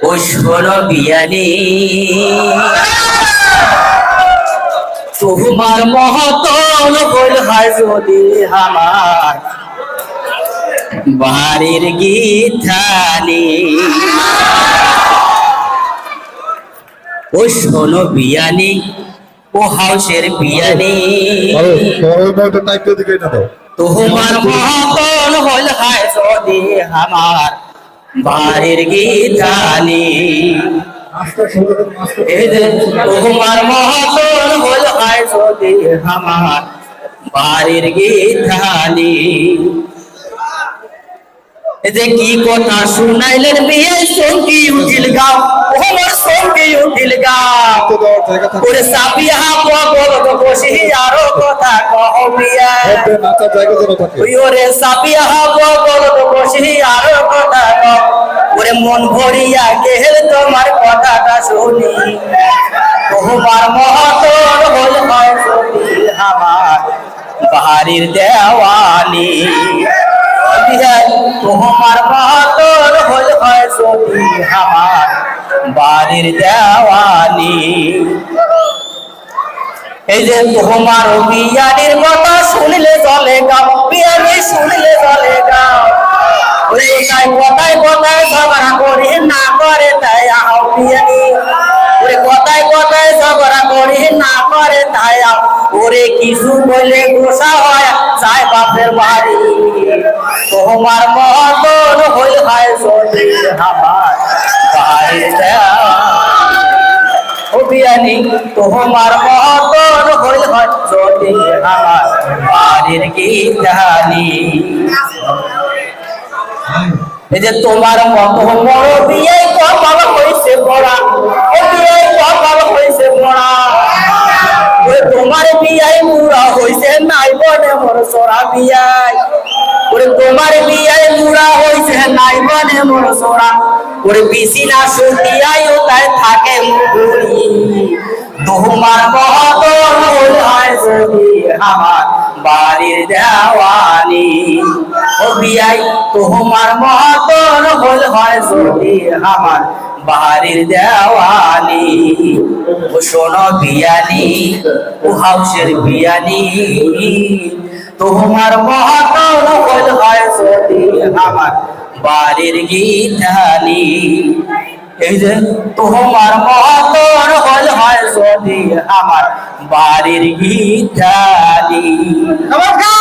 ও শোনো বিয়ানি তোমার মহতন হইল হয় যদি আমার বাড়ির গীতানি। ও শোনো বিয়ানি ও হাউসের বিয়ানি তোমার মহতন হইল হয় যদি আমার বাড়ির গীতানি। তোমার মহতন হইল হয় যদি আমার বাড়ির গীতানি। যে কি কথা শুনাইলেন বিয়ে সঙ্গী উঠিল গাও ওর সঙ্গী উঠিল গাও ওরে সাপিয়া বল তো বসি আরো কথা কহ বিয়া ওরে সাপিয়া বল তো বসি আরো কথা কহ ওরে মন ভরিয়া গেল তোমার কথাটা শুনি তোমার মহতর হল হয় সখী আমার বাড়ির দেওয়ানি। তোমার মহতর হল হয় সখী আমার বাড়ির দেওয়ানি। এই যে তোমার বিয়ানির কথা শুনলে চলে গাও বিয়ানি শুনলে চলে গাও কথায় কথায় কথায় ঝগড়া করে না করে তাই আও বিয়ানি ওরে কথায় কথায় ঝগড়া করে না করে তাই আও ওরে কিছু বলে গোসা হয় চাই বাপের বাড়ি তোমার মহতন হইল হয় যদি আমার বাড়ির ও বিয়ানি তোমার মহতন হইল হয় যদি আমার বাড়ির গীতানি। এই যে তোমার মত বড় বিয়ে কপাল হইছে পড়া ও বিয়ে কপাল হইছে পড়া ওরে তোমার বিয়াই মুড়া হইছে নাই বনে মোর সোরা বিয়াই ওরে তোমার বিয়াই মুড়া হইছে নাই বনে মোর সোরা ওরে বিছিনা শুকিয়াইও তাই থাকে মুড়ি তোমার মহতন হইল হয় যদি আমার বাড়ির দেওয়ানি। ও বিয়াই তোমার মহতন হইল হয় যদি আমার বাড়ির দেওয়ানি। ও শোনো বিয়ানি ও হাউসের বিয়ানি তোমার মহতন হইল হয় যদি আমার বাড়ির গীতানি। এই যে তোমার মহতন হইল হয় যদি আমার বাড়ির গীতানি। নমস্কার।